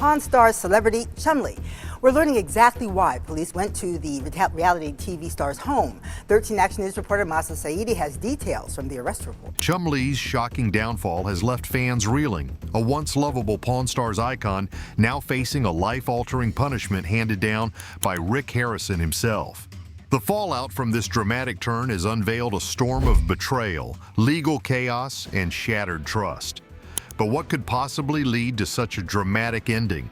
Pawn Stars celebrity Chumlee. We're learning exactly why police went to the reality TV star's home. 13 Action News reporter Masa Saidi has details from the arrest report. Chumlee's shocking downfall has left fans reeling. A once lovable Pawn Stars icon now facing a life-altering punishment handed down by Rick Harrison himself. The fallout from this dramatic turn has unveiled a storm of betrayal, legal chaos, and shattered trust. But what could possibly lead to such a dramatic ending?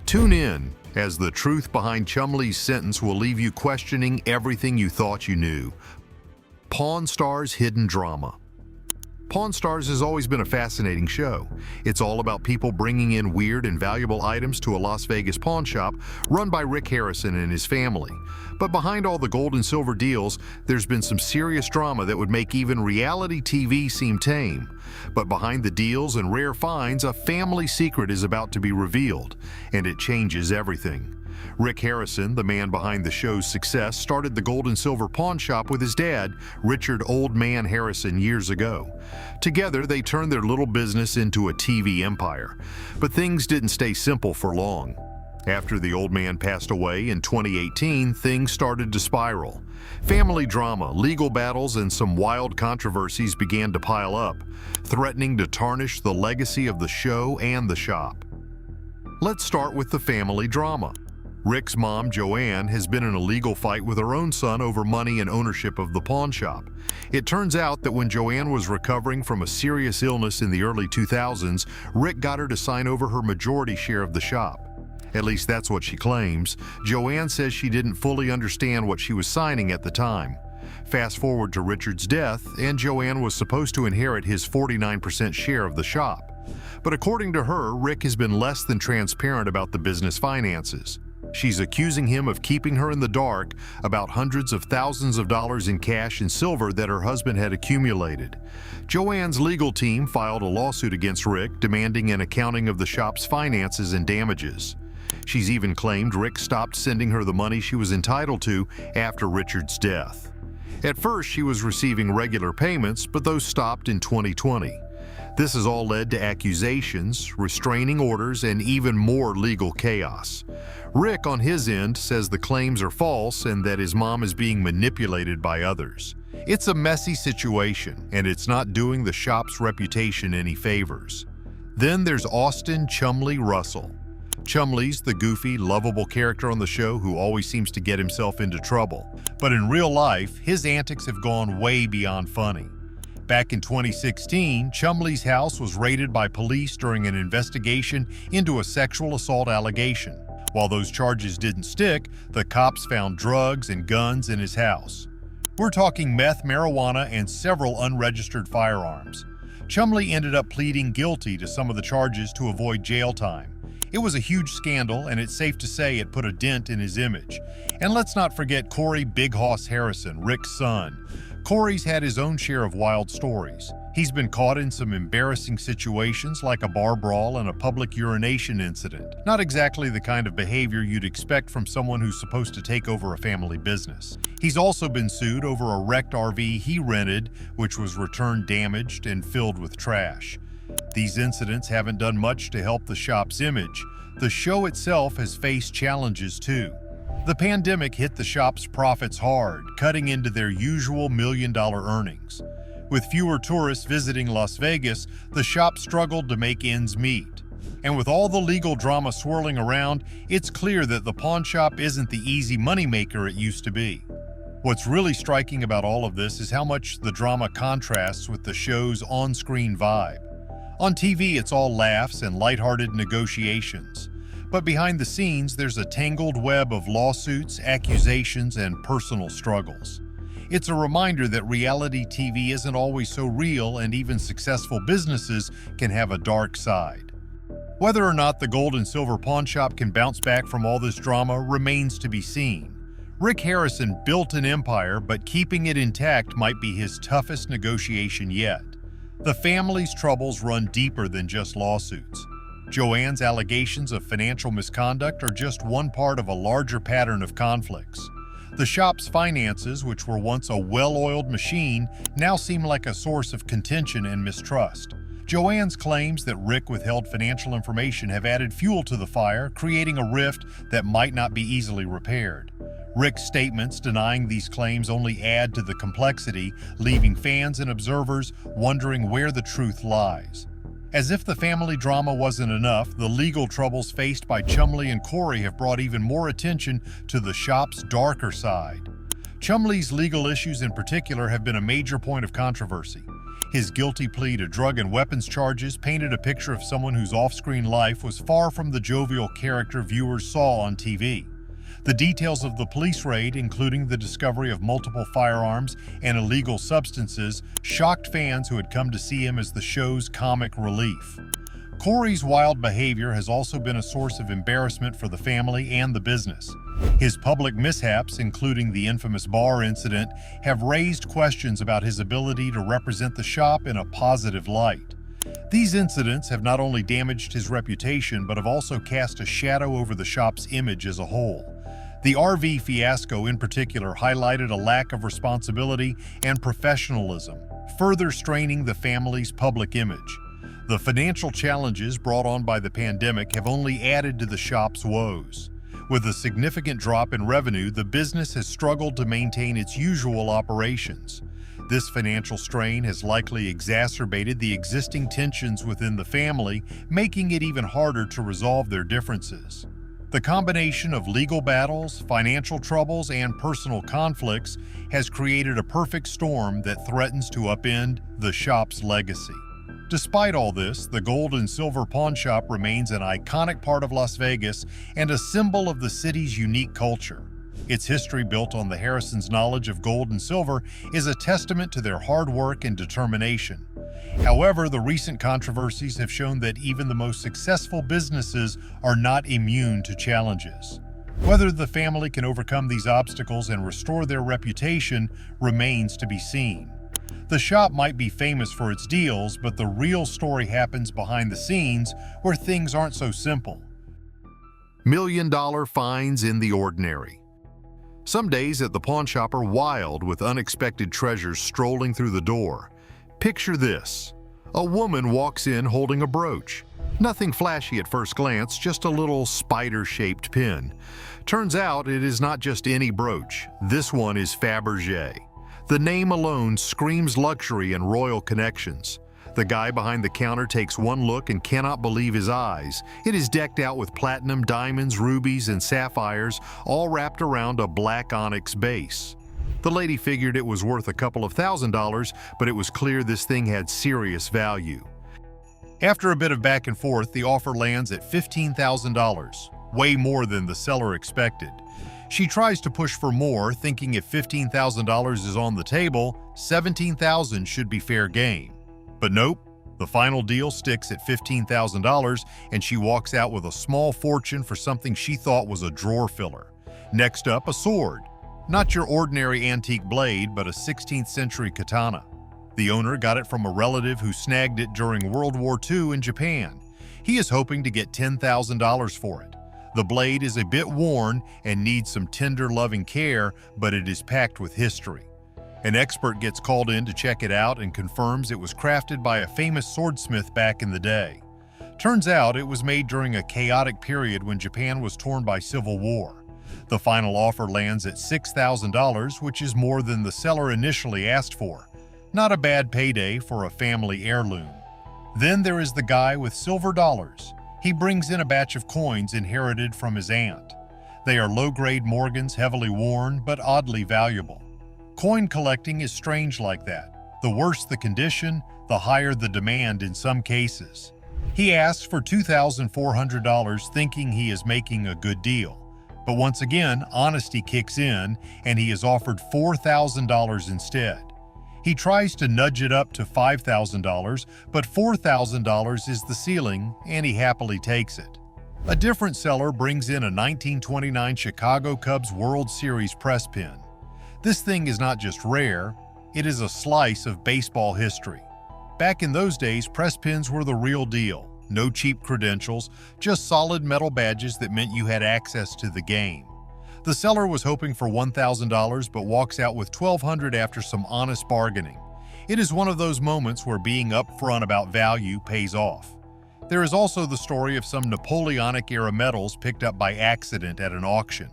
Tune in, as the truth behind Chumlee's sentence will leave you questioning everything you thought you knew. Pawn Stars' hidden drama. Pawn Stars has always been a fascinating show. It's all about people bringing in weird and valuable items to a Las Vegas pawn shop run by Rick Harrison and his family. But behind all the gold and silver deals, there's been some serious drama that would make even reality TV seem tame. But behind the deals and rare finds, a family secret is about to be revealed, and it changes everything. Rick Harrison, the man behind the show's success, started the gold and silver pawn shop with his dad, Richard "Old Man" Harrison, years ago. Together, they turned their little business into a TV empire. But things didn't stay simple for long. After the old man passed away in 2018, things started to spiral. Family drama, legal battles, and some wild controversies began to pile up, threatening to tarnish the legacy of the show and the shop. Let's start with the family drama. Rick's mom, Joanne, has been in a legal fight with her own son over money and ownership of the pawn shop. It turns out that when Joanne was recovering from a serious illness in the early 2000s, Rick got her to sign over her majority share of the shop. At least that's what she claims. Joanne says she didn't fully understand what she was signing at the time. Fast forward to Richard's death, and Joanne was supposed to inherit his 49% share of the shop. But according to her, Rick has been less than transparent about the business finances. She's accusing him of keeping her in the dark about hundreds of thousands of dollars in cash and silver that her husband had accumulated. Joanne's legal team filed a lawsuit against Rick, demanding an accounting of the shop's finances and damages. She's even claimed Rick stopped sending her the money she was entitled to after Richard's death. At first, she was receiving regular payments, but those stopped in 2020. This has all led to accusations, restraining orders, and even more legal chaos. Rick, on his end, says the claims are false and that his mom is being manipulated by others. It's a messy situation, and it's not doing the shop's reputation any favors. Then there's Austin "Chumlee" Russell. Chumlee's the goofy, lovable character on the show who always seems to get himself into trouble. But in real life, his antics have gone way beyond funny. Back in 2016, Chumlee's house was raided by police during an investigation into a sexual assault allegation. While those charges didn't stick, the cops found drugs and guns in his house. We're talking meth, marijuana, and several unregistered firearms. Chumlee ended up pleading guilty to some of the charges to avoid jail time. It was a huge scandal, and it's safe to say it put a dent in his image. And let's not forget Corey "Big Hoss" Harrison, Rick's son. Corey's had his own share of wild stories. He's been caught in some embarrassing situations like a bar brawl and a public urination incident. Not exactly the kind of behavior you'd expect from someone who's supposed to take over a family business. He's also been sued over a wrecked RV he rented, which was returned damaged and filled with trash. These incidents haven't done much to help the shop's image. The show itself has faced challenges too. The pandemic hit the shop's profits hard, cutting into their usual million-dollar earnings. With fewer tourists visiting Las Vegas, the shop struggled to make ends meet. And with all the legal drama swirling around, it's clear that the pawn shop isn't the easy moneymaker it used to be. What's really striking about all of this is how much the drama contrasts with the show's on-screen vibe. On TV, it's all laughs and lighthearted negotiations. But behind the scenes, there's a tangled web of lawsuits, accusations, and personal struggles. It's a reminder that reality TV isn't always so real, and even successful businesses can have a dark side. Whether or not the gold and silver pawn shop can bounce back from all this drama remains to be seen. Rick Harrison built an empire, but keeping it intact might be his toughest negotiation yet. The family's troubles run deeper than just lawsuits. Joanne's allegations of financial misconduct are just one part of a larger pattern of conflicts. The shop's finances, which were once a well-oiled machine, now seem like a source of contention and mistrust. Joanne's claims that Rick withheld financial information have added fuel to the fire, creating a rift that might not be easily repaired. Rick's statements denying these claims only add to the complexity, leaving fans and observers wondering where the truth lies. As if the family drama wasn't enough, the legal troubles faced by Chumlee and Corey have brought even more attention to the shop's darker side. Chumlee's legal issues in particular have been a major point of controversy. His guilty plea to drug and weapons charges painted a picture of someone whose off-screen life was far from the jovial character viewers saw on TV. The details of the police raid, including the discovery of multiple firearms and illegal substances, shocked fans who had come to see him as the show's comic relief. Corey's wild behavior has also been a source of embarrassment for the family and the business. His public mishaps, including the infamous bar incident, have raised questions about his ability to represent the shop in a positive light. These incidents have not only damaged his reputation, but have also cast a shadow over the shop's image as a whole. The RV fiasco in particular highlighted a lack of responsibility and professionalism, further straining the family's public image. The financial challenges brought on by the pandemic have only added to the shop's woes. With a significant drop in revenue, the business has struggled to maintain its usual operations. This financial strain has likely exacerbated the existing tensions within the family, making it even harder to resolve their differences. The combination of legal battles, financial troubles, and personal conflicts has created a perfect storm that threatens to upend the shop's legacy. Despite all this, the gold and silver pawn shop remains an iconic part of Las Vegas and a symbol of the city's unique culture. Its history, built on the Harrisons' knowledge of gold and silver, is a testament to their hard work and determination. However, the recent controversies have shown that even the most successful businesses are not immune to challenges. Whether the family can overcome these obstacles and restore their reputation remains to be seen. The shop might be famous for its deals, but the real story happens behind the scenes where things aren't so simple. $1,000,000 fines in the ordinary. Some days at the pawn shop are wild with unexpected treasures strolling through the door. Picture this. A woman walks in holding a brooch. Nothing flashy at first glance, just a little spider-shaped pin. Turns out it is not just any brooch. This one is Fabergé. The name alone screams luxury and royal connections. The guy behind the counter takes one look and cannot believe his eyes. It is decked out with platinum, diamonds, rubies, and sapphires, all wrapped around a black onyx base. The lady figured it was worth a couple of $1,000s, but it was clear this thing had serious value. After a bit of back and forth, the offer lands at $15,000, way more than the seller expected. She tries to push for more, thinking if $15,000 is on the table, $17,000 should be fair game. But nope, the final deal sticks at $15,000, and she walks out with a small fortune for something she thought was a drawer filler. Next up, a sword. Not your ordinary antique blade, but a 16th century katana. The owner got it from a relative who snagged it during World War II in Japan. He is hoping to get $10,000 for it. The blade is a bit worn and needs some tender, loving care, but it is packed with history. An expert gets called in to check it out and confirms it was crafted by a famous swordsmith back in the day. Turns out it was made during a chaotic period when Japan was torn by civil war. The final offer lands at $6,000, which is more than the seller initially asked for. Not a bad payday for a family heirloom. Then there is the guy with silver dollars. He brings in a batch of coins inherited from his aunt. They are low-grade Morgans, heavily worn, but oddly valuable. Coin collecting is strange like that. The worse the condition, the higher the demand in some cases. He asks for $2,400, thinking he is making a good deal. But once again, honesty kicks in, and he is offered $4,000 instead. He tries to nudge it up to $5,000, but $4,000 is the ceiling, and he happily takes it. A different seller brings in a 1929 Chicago Cubs World Series press pin. This thing is not just rare, it is a slice of baseball history. Back in those days, press pins were the real deal. No cheap credentials, just solid metal badges that meant you had access to the game. The seller was hoping for $1,000 but walks out with $1,200 after some honest bargaining. It is one of those moments where being upfront about value pays off. There is also the story of some Napoleonic-era medals picked up by accident at an auction.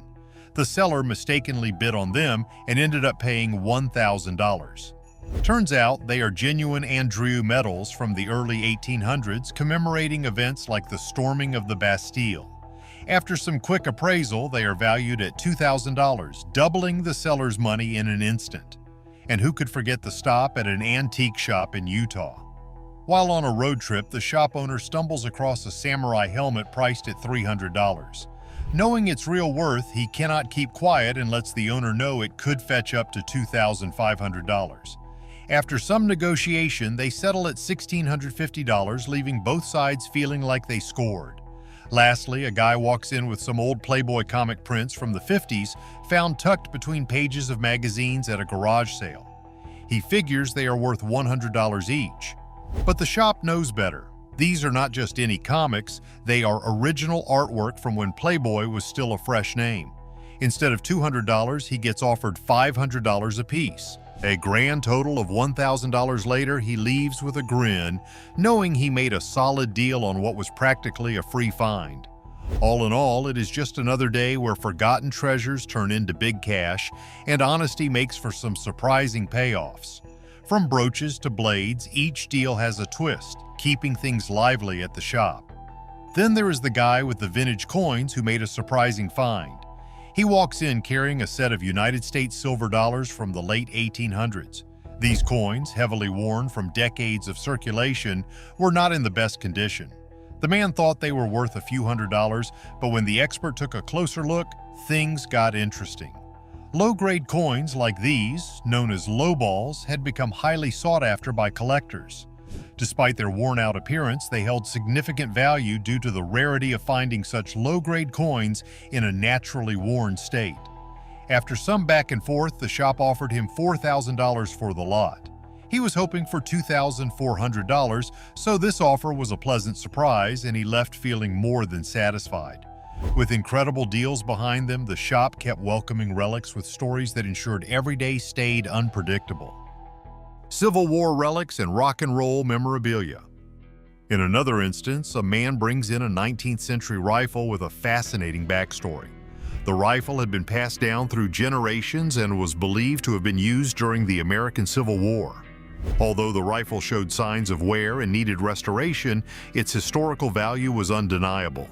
The seller mistakenly bid on them and ended up paying $1,000. Turns out they are genuine Andrew medals from the early 1800s commemorating events like the storming of the Bastille. After some quick appraisal, they are valued at $2,000, doubling the seller's money in an instant. And who could forget the stop at an antique shop in Utah? While on a road trip, the shop owner stumbles across a samurai helmet priced at $300. Knowing its real worth, he cannot keep quiet and lets the owner know it could fetch up to $2,500. After some negotiation, they settle at $1,650, leaving both sides feeling like they scored. Lastly, a guy walks in with some old Playboy comic prints from the 50s found tucked between pages of magazines at a garage sale. He figures they are worth $100 each. But the shop knows better. These are not just any comics, they are original artwork from when Playboy was still a fresh name. Instead of $200, he gets offered $500 apiece. A grand total of $1,000 later, he leaves with a grin, knowing he made a solid deal on what was practically a free find. All in all, it is just another day where forgotten treasures turn into big cash, and honesty makes for some surprising payoffs. From brooches to blades, each deal has a twist, keeping things lively at the shop. Then there is the guy with the vintage coins who made a surprising find. He walks in carrying a set of United States silver dollars from the late 1800s. These coins, heavily worn from decades of circulation, were not in the best condition. The man thought they were worth a few $100s, but when the expert took a closer look, things got interesting. Low-grade coins like these, known as lowballs, had become highly sought after by collectors. Despite their worn-out appearance, they held significant value due to the rarity of finding such low-grade coins in a naturally worn state. After some back and forth, the shop offered him $4,000 for the lot. He was hoping for $2,400, so this offer was a pleasant surprise, and he left feeling more than satisfied. With incredible deals behind them, the shop kept welcoming relics with stories that ensured every day stayed unpredictable. Civil War relics and rock and roll memorabilia. In another instance, a man brings in a 19th century rifle with a fascinating backstory. The rifle had been passed down through generations and was believed to have been used during the American Civil War. Although the rifle showed signs of wear and needed restoration, its historical value was undeniable.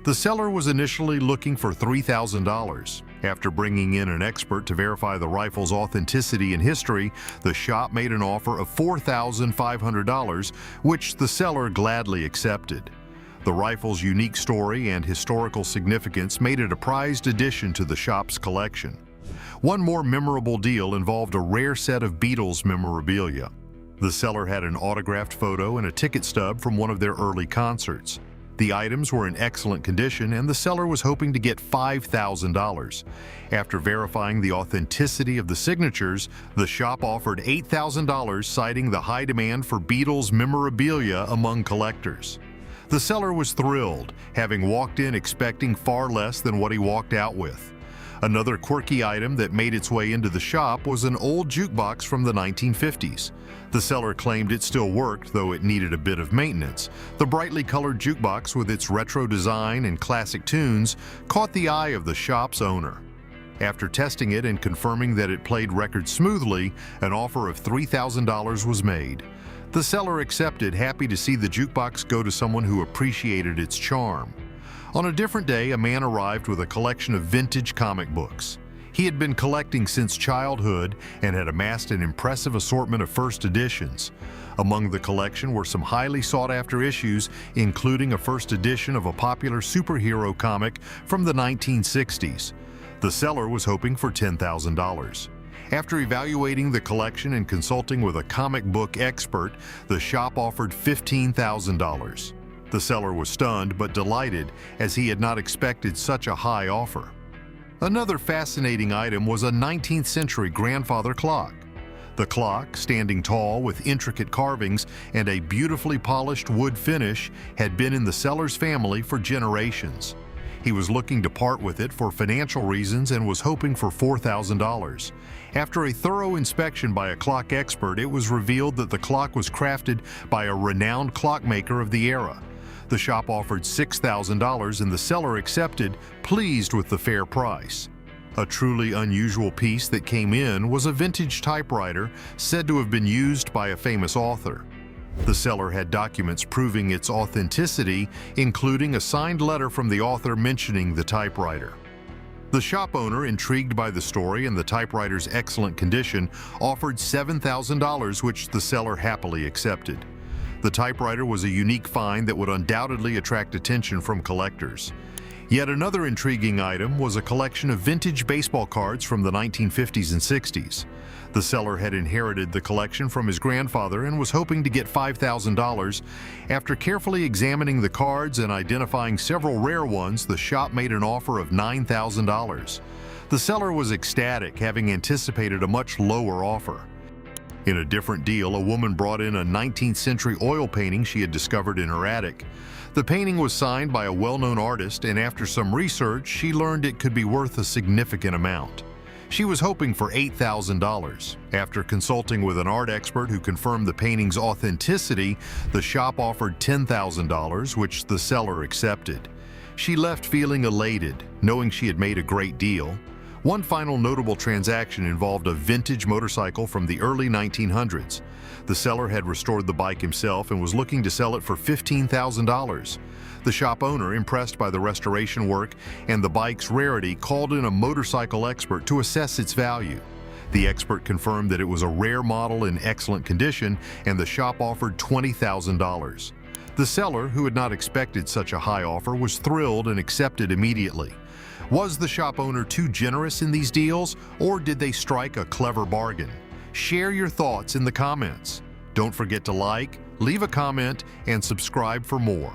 The seller was initially looking for $3,000. After bringing in an expert to verify the rifle's authenticity and history, the shop made an offer of $4,500, which the seller gladly accepted. The rifle's unique story and historical significance made it a prized addition to the shop's collection. One more memorable deal involved a rare set of Beatles memorabilia. The seller had an autographed photo and a ticket stub from one of their early concerts. The items were in excellent condition, and the seller was hoping to get $5,000. After verifying the authenticity of the signatures, the shop offered $8,000, citing the high demand for Beatles memorabilia among collectors. The seller was thrilled, having walked in expecting far less than what he walked out with. Another quirky item that made its way into the shop was an old jukebox from the 1950s. The seller claimed it still worked, though it needed a bit of maintenance. The brightly colored jukebox with its retro design and classic tunes caught the eye of the shop's owner. After testing it and confirming that it played records smoothly, an offer of $3,000 was made. The seller accepted, happy to see the jukebox go to someone who appreciated its charm. On a different day, a man arrived with a collection of vintage comic books. He had been collecting since childhood and had amassed an impressive assortment of first editions. Among the collection were some highly sought-after issues, including a first edition of a popular superhero comic from the 1960s. The seller was hoping for $10,000. After evaluating the collection and consulting with a comic book expert, the shop offered $15,000. The seller was stunned but delighted, as he had not expected such a high offer. Another fascinating item was a 19th century grandfather clock. The clock, standing tall with intricate carvings and a beautifully polished wood finish, had been in the seller's family for generations. He was looking to part with it for financial reasons and was hoping for $4,000. After a thorough inspection by a clock expert, it was revealed that the clock was crafted by a renowned clockmaker of the era. The shop offered $6,000 and the seller accepted, pleased with the fair price. A truly unusual piece that came in was a vintage typewriter said to have been used by a famous author. The seller had documents proving its authenticity, including a signed letter from the author mentioning the typewriter. The shop owner, intrigued by the story and the typewriter's excellent condition, offered $7,000, which the seller happily accepted. The typewriter was a unique find that would undoubtedly attract attention from collectors. Yet another intriguing item was a collection of vintage baseball cards from the 1950s and 60s. The seller had inherited the collection from his grandfather and was hoping to get $5,000. After carefully examining the cards and identifying several rare ones, the shop made an offer of $9,000. The seller was ecstatic, having anticipated a much lower offer. In a different deal, a woman brought in a 19th century oil painting she had discovered in her attic. The painting was signed by a well-known artist, and after some research, she learned it could be worth a significant amount. She was hoping for $8,000. After consulting with an art expert who confirmed the painting's authenticity, the shop offered $10,000, which the seller accepted. She left feeling elated, knowing she had made a great deal. One final notable transaction involved a vintage motorcycle from the early 1900s. The seller had restored the bike himself and was looking to sell it for $15,000. The shop owner, impressed by the restoration work and the bike's rarity, called in a motorcycle expert to assess its value. The expert confirmed that it was a rare model in excellent condition, and the shop offered $20,000. The seller, who had not expected such a high offer, was thrilled and accepted immediately. Was the shop owner too generous in these deals, or did they strike a clever bargain? Share your thoughts in the comments. Don't forget to like, leave a comment, and subscribe for more.